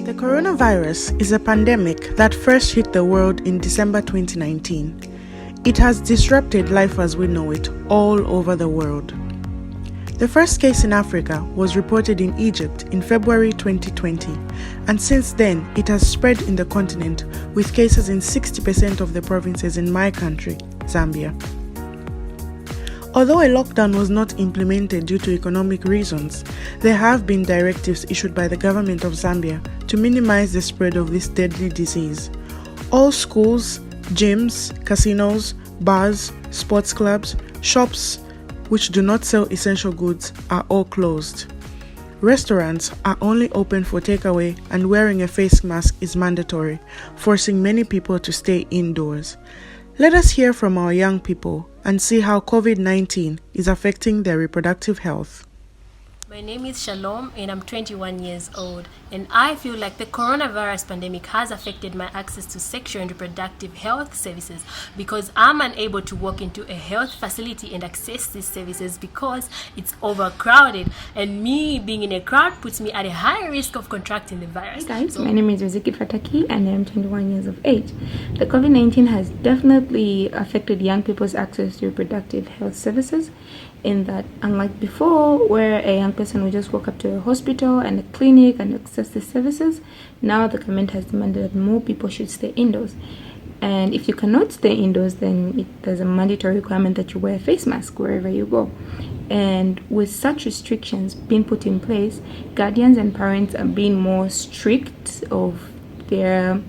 The coronavirus is a pandemic that first hit the world in December 2019. It has disrupted life as we know it all over the world. The first case in Africa was reported in Egypt in February 2020, and since then it has spread in the continent with cases in 60% of the provinces in my country, Zambia. Although a lockdown was not implemented due to economic reasons, there have been directives issued by the government of Zambia to minimize the spread of this deadly disease. All schools, gyms, casinos, bars, sports clubs, shops which do not sell essential goods are all closed. Restaurants are only open for takeaway, and wearing a face mask is mandatory, forcing many people to stay indoors. Let us hear from our young people and see how COVID-19 is affecting their reproductive health. My name is Shalom and I'm 21 years old, and I feel like the coronavirus pandemic has affected my access to sexual and reproductive health services because I'm unable to walk into a health facility and access these services because it's overcrowded, and me being in a crowd puts me at a high risk of contracting the virus. Hi guys, my name is Riziki Fataki and I'm 21 years of age. The COVID-19 has definitely affected young people's access to reproductive health services, in that unlike before where a young person would just walk up to a hospital and a clinic and access the services, now the government has demanded that more people should stay indoors. And if you cannot stay indoors, then there's a mandatory requirement that you wear a face mask wherever you go. And with such restrictions being put in place, guardians and parents are being more strict of their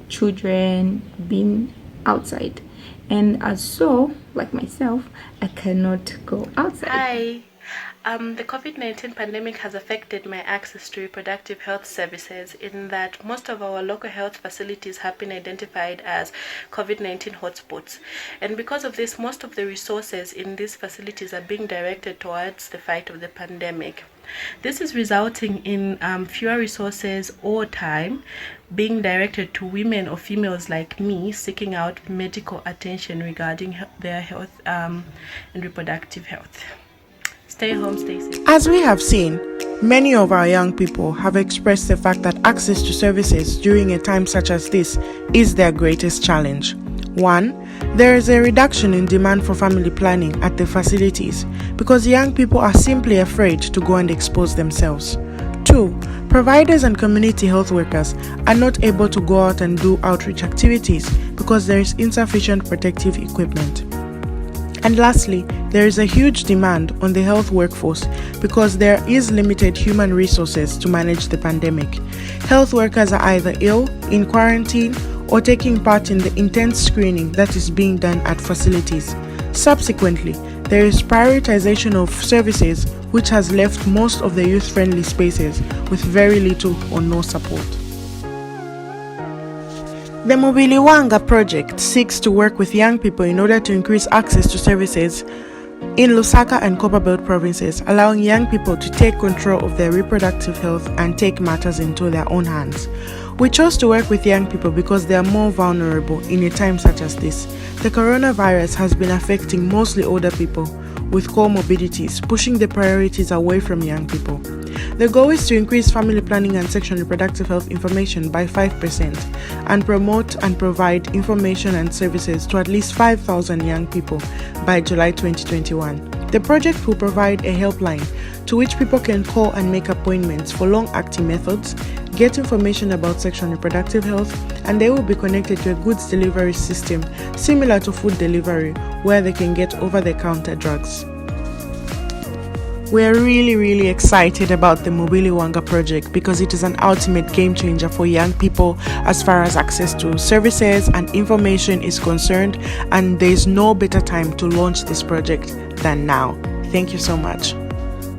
children being outside. And as so, like myself, I cannot go outside. Hi. The COVID-19 pandemic has affected my access to reproductive health services in that most of our local health facilities have been identified as COVID-19 hotspots. And because of this, most of the resources in these facilities are being directed towards the fight of the pandemic. This is resulting in fewer resources or time being directed to women or females like me seeking out medical attention regarding their health and reproductive health. Stay home, stay safe. As we have seen, many of our young people have expressed the fact that access to services during a time such as this is their greatest challenge. 1. There is a reduction in demand for family planning at the facilities because young people are simply afraid to go and expose themselves. 2. Providers and community health workers are not able to go out and do outreach activities because there is insufficient protective equipment. And lastly, there is a huge demand on the health workforce because there is limited human resources to manage the pandemic. Health workers are either ill, in quarantine, or taking part in the intense screening that is being done at facilities. Subsequently, there is prioritization of services which has left most of the youth-friendly spaces with very little or no support. The Mubili Wanga project seeks to work with young people in order to increase access to services in Lusaka and Copperbelt provinces, allowing young people to take control of their reproductive health and take matters into their own hands. We chose to work with young people because they are more vulnerable in a time such as this. The coronavirus has been affecting mostly older people with comorbidities, pushing the priorities away from young people. The goal is to increase family planning and sexual and reproductive health information by 5% and promote and provide information and services to at least 5,000 young people by July 2021. The project will provide a helpline to which people can call and make appointments for long-acting methods, get information about sexual and reproductive health, and they will be connected to a goods delivery system similar to food delivery where they can get over-the-counter drugs. We're really excited about the Mubili Wanga project because it is an ultimate game changer for young people as far as access to services and information is concerned, and there is no better time to launch this project than now. Thank you so much.